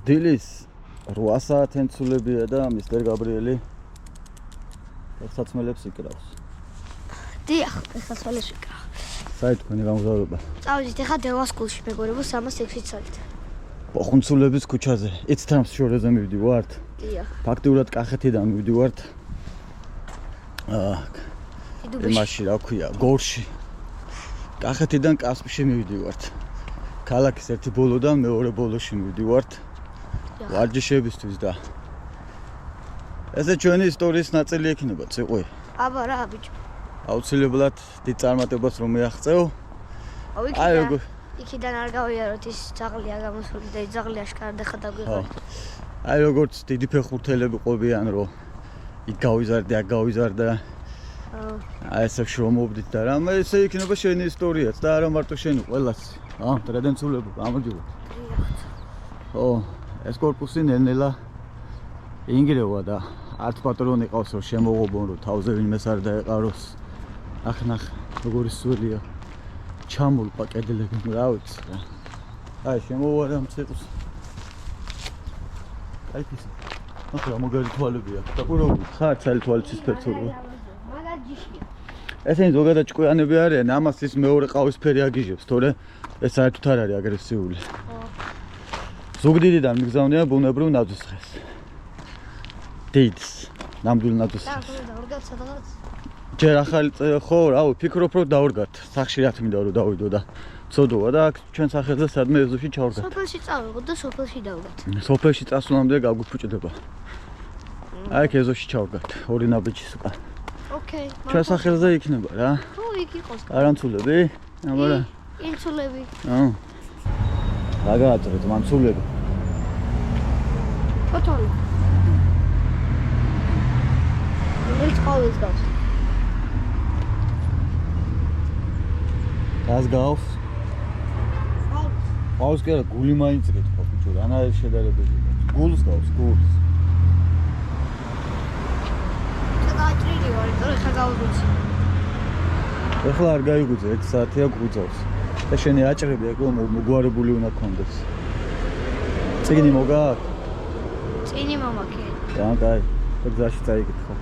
დილის 8 საათენ ცულებია და მისტერ გაბრიელი სასაცმელებს იკრავს. დიახ, სასაცმელებს ვიკრავ. საერთოდ თქვენი გამგზავრება? წავედით ახლა დევასკულში მეგობრებო 306-ით ცალით. ხუნცულების ქუჩაზე. იცით შორეზე მივდივართ? დიახ. ფაქტიურად კახეთიდან მივდივართ. იმაში რა ქვია, გორში. კახეთიდან კასპში მივდივართ. ქალაქის ერთი ბოლოდან მეორე ბოლოში მივდივართ. ვარჯიშებისთვის და ესე ჩვენი ისტორიის ნაწილი ექნება, ციყვი. აბა რა ბიჭო. აუცილებლად დიდ წარმატებას რომ მიაღწევ. იქიდან არ გავიაროთ ის ძაღლია გამოსული და ის ძაღლი აშკარად ახლა დაგვიღოთ. აი როგორც დიდი ფეხბურთელები ყვებიან რომ იქ გავიზარდე, აქ გავიზარდა. აი ესე შრომობდით და რამე ესე იქნება შენი ისტორიაც და არა მარტო შენი, ყველას. დრედენცულებო, გამარჯობა. ო, ეს корпуსი ნელ-ნელა ინგრევა და არც პატრონი ყავს რომ შემოღობონ რომ თავზე ვინმეს არ დაეყაროს. ახ როგორი სულია. ჩამულყა კედლები, რა ვიცი რა. აი შემოვარა მცირს. აი ეს. ახლა მაგარი თვალები აქვს. დაყურავდი ხარ ცალი თვალის სპეცური. მაგარ ჯიშია. ესენი ზოგადად ჭკვიანები არიან, ამას ის მეორე ყავისფერი აგიჟებს, თორე ეს საერთოდ არ არის აგრესიული. ზუგდიდიდან მიგზავნია ბუნებრივ ნაძვისხეს. დიდს, ნამდვილ ნაძვისხეს. დავრგათ სადღაც. ჯერ ახალი ხო, რავი, ფიქრობ რომ დავრგათ. სახში რა თქმა უნდა რომ დავიდო და ცოდოა და აქ ჩვენ სახელზე სადმე ეზოში ჩავრგათ. სოფელში წავიღოთ და სოფელში დავდგათ. სოფელში წასვლამდე გაგვიფუჭდება. აი ეგ ეზოში ჩავრგათ, ორი ნაბიჯის უკან. ოკეი. ჩვენ სახელზე იქნება რა. ხო, იქ იყოს. არამცულები? აბარა. ინცულები. რა გააწერეთ მამცულები? ფოტოი. ერთ ყოველს გავს. გას გავს? გავს კი არა, გული მაინც გეთქვა ბიჭო, რანაირ შედარებები. გულს გავს, გულს. გააჭრილი ვარ, იმიტომ რომ ხა გავუძვი. ეხლა არ გაიგუძე, 1 საათია გუძავს. და შენი აჭრები ეგ მოგვარებული უნდა გქონდეს. წიგნი მოგაქვს? წიგნი მომაქე. კაი, გზაში წაიკითხო.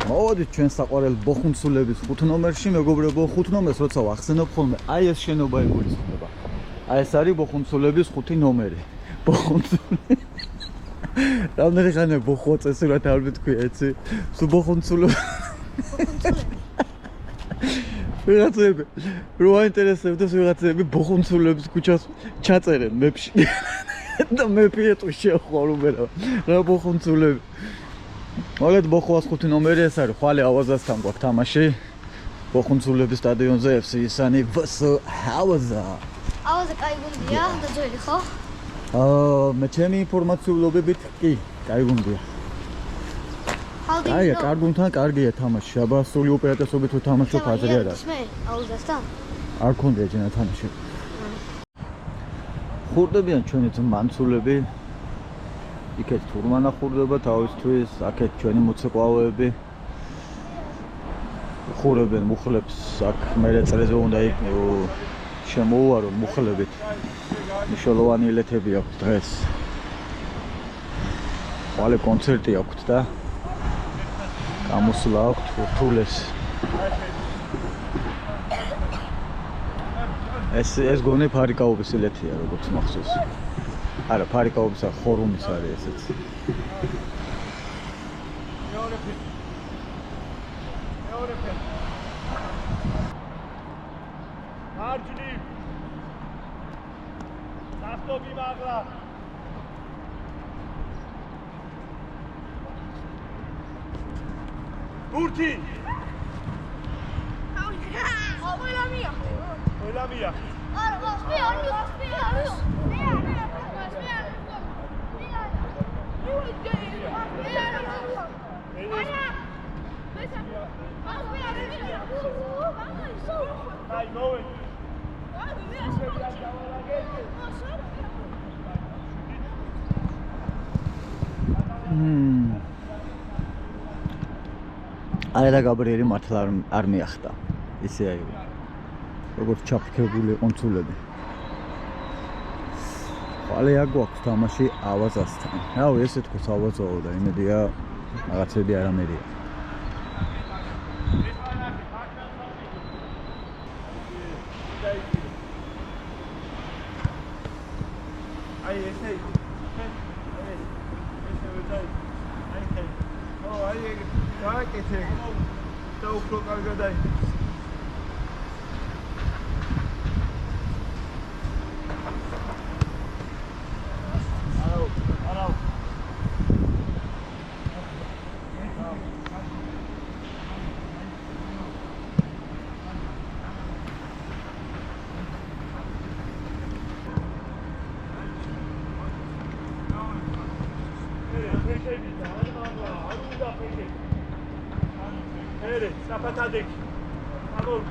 მოვიდით ჩვენ საყვარელ ბოხუნცულების 5 ნომერში, მეგობრებო, 5 ნომერს როცა ვახსენებ ხოლმე, აი ეს შენობა იგულისხმება. აი ეს არის ბოხუნცულების 5 ნომერი. ბოხუნცული. რამდენი ხანია ბოხო წესურად არ მეთქვია, იცი? სულ ბოხუნცული. ვიღაცები რო აინტერესებდეს ვიღაცები ბოხუნცულების ქუჩას ჩაწერენ მეფში. და მეფი ეტყვის შეხვარულა. რა ბოხუნცულები. მოგეთ ბოხოს 5 ნომერი ეს არის, ხვალე ავაზასთან გვაქვს თამაში. ბოხუნცულების სტადიონზე FC ისანი VS ავაზა. ავაზა კაი გუნდია და ძველი ხო? მე ჩემი ინფორმაციულობებით კი, კაი გუნდია. აი, კარგუნთან კარგია თამაში. აბა სული უპირატესობით თუ თამაშობ აზრი არ აქვს. მე აუზასთან? არ ქონდია ჯენა თამაში. ხურდებიან ჩვენი მანცულები. იქეთ თურმანა ხურდება თავისთვის, აქეთ ჩვენი მოცეკვავეები. ხურებენ მუხლებს, აქ მერე წრეზე უნდა შემოუარონ მუხლებით. მნიშვნელოვანი ელეთები აქვს დღეს. ხვალე კონცერტი აქვს და გამოსვლა აქვს რთულეს. ეს გონე ფარიკაობის ელეთია, როგორც მახსოვს. არა, ფარიკაობის ხორუმის არის ესეც. მარჯვნივ საფტობი მაღლა ბურთი ყველამია არა, სპიარი. აი მოვა აელა გაბრიელი მართლა არ მიახდა. ისე აი როგორც ჩაფიქრებული ყონცულები. ხვალე აქ გვაქვს თამაში ავაზასთან. რავი, ესე თქო სავაზაო და იმედია რაღაცები არამერია. აი ესე ვეძაი. აი გააკეთე. და უფრო კარგად აი. არავ. Ere, sapatadek. Amor.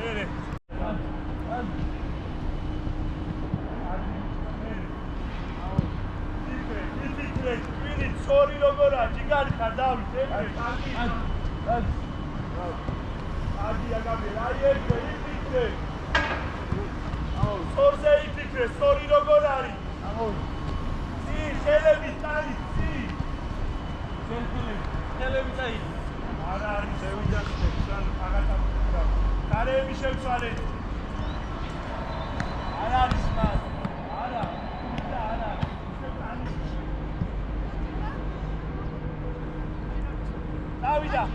Ere. Sorry logora, jigari khadavi, Adi agabe, ifikre. Sorse ifikre, sorry logorari. Si, shelebi tani, si. Shelebi tani. Ara ari shevijasne, san agatamukira. Karebi shevsvale. Ara ari smas. Ara. Ara. Davida.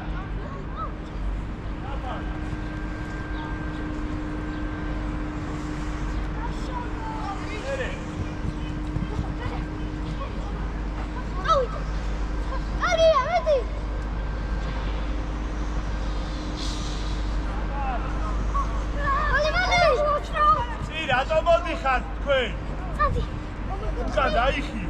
რატომ მოდიხარ თქვენ? წადი. უკან დაიხი.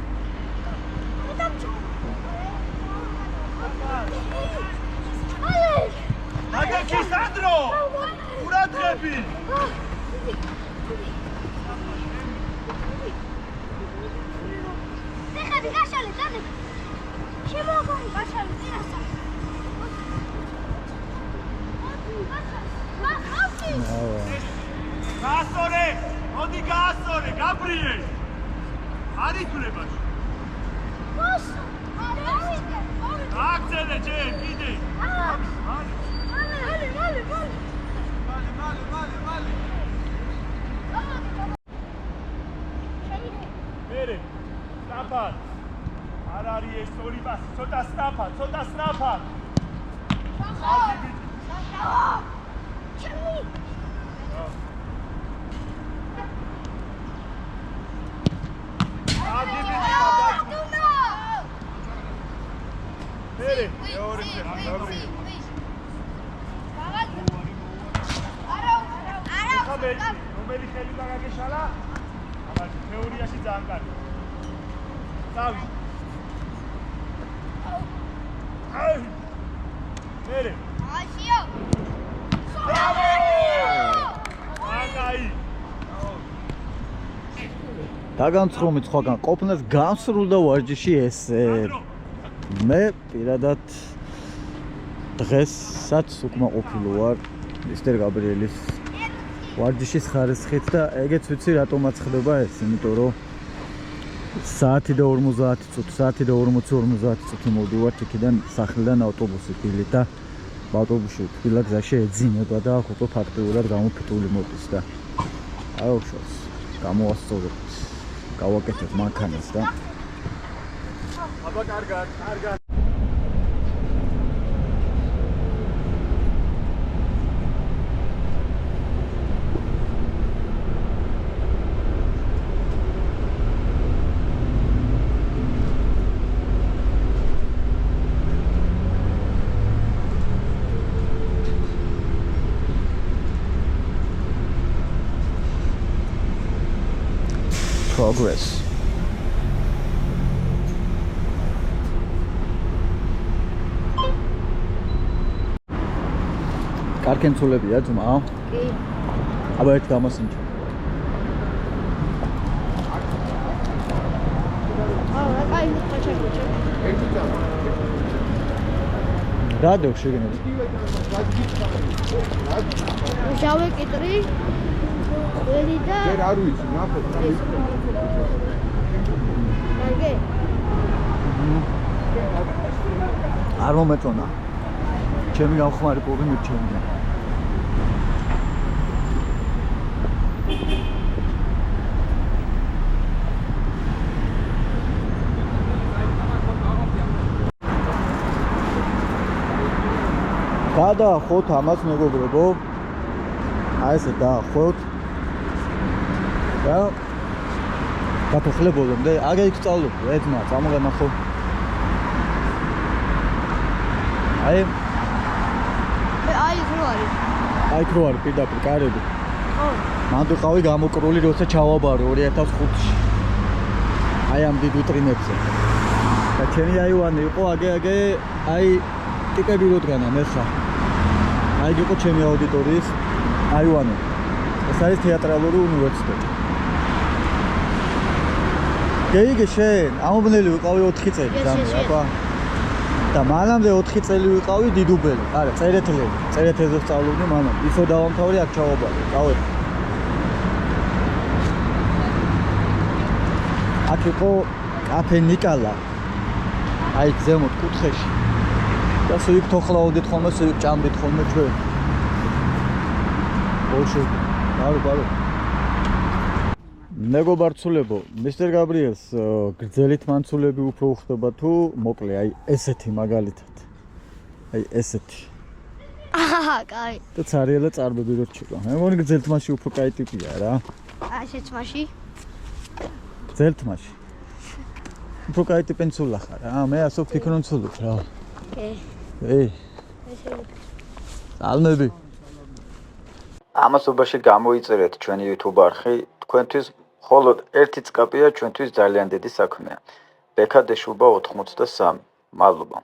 აგექი სანდრო! ურადღები! ეხები გაშალე, წადი. შემოგვარი გაშალე, წინასა. გაასწორე! მოდი გაასწორე, გაბრიე! არ ითვლებაში. მოსო! ავიდე! აგზელე ჯერ, კიდე! მერე, სტაფან! არ არის ეს ორი პასი, ცოტა სტაფან! ჩემი! მერე, მეორე გაბრი. რომელი ხელი გაგეშალა? აბა თეორიაში ძალიან კარგი. დავი. აი. მერე. აშიო. აი. დაგანცხრომით სხვაგან ყოფნას განსრულდა ვარჯიში ესე. მე პირადად დღესაც უკმაყოფილო ვარ მისტერ გაბრიელის ვარჯიშის ხარისხით და ეგეც ვიცი რატომაც ხდება ეს, იმიტომ რომ საათი და 50 წუთი მოვდივართ იქიდან სახლიდან ავტობუსით დილით და ავტობუსში თბილა გზაში ეძინება და უკვე ფაქტიურად გამოფიტული მოდის და აი უშავს გამოვასწორებთ გავაკეთებ მანქანას და აბა კარგად. Progress. კარკენცულებია ძმა? კი. აბა ერთ გამოსინჯა. რადო შეგინებს? შავი კიტრი ველი და ვერ არ ვიცი, ნახე. კარგი არ მომეწონა. ჩემი გამხმარი პური მიჩემდა. გადაახოთ ამას მეგობრებო. აი ესე დაახოთ. და გათხოვლე ბოლომდე აგა იქ სწავლობ, ეთმა წამოგანახო. აი აი რო არის აი რო არის პირდაპირ კარები. ხო მან ვიყავი გამოკრული როცა ჩავაბარო 2005-ში. აი ამ დიდ ვიტრინებზე. და ჩემი აივანი იყო აგე აი ტიპები როდგანა მეხა. აი იყო ჩემი აუდიტორიის აივანი. ეს არის თეატრალური უნივერსიტეტი. გეიგე შენ ამობნელი ვიყავი 4 წელი ძამე აბა. და მანამდე 4 წელი ვიყავი დიდუბელი. არა, წერეთელზე სწავლობდი მანამდე. ისო დავამთავრე აქ ჩავაბარე. წავედი. აქ იყო კაფე ნიკალა. აი ზემოთ კუთხეში. და სულ თოხლაოდით ხოლმე, სულ ჭამდით ხოლმე ჩვენ. ოშო. ბარო. მეგობარცულებო, მისტერ გაბრიელს გრძელით მანცულები უფრო უხდება თუ მოკლე, აი ესეთი მაგალითად. აი ესეთი. აჰა, კაი. და ცარიელა წარბები რო რჩება. მე მგონი გრძელთ მასში უფრო კაი ტიპია რა. აი შეცმაში. გრძელთ მასში. უფრო კაი ტიპენ ცულა ხარ. მე ასო ფიქრობ ცულობ რა. ე. ალმები. ამასობაში გამოიწერეთ ჩვენი YouTube არხი. თქვენთვის მხოლოდ ერთი წკაპია ჩვენთვის ძალიან დიდი საქმეა. ბექა დეშუბა 83. მადლობა.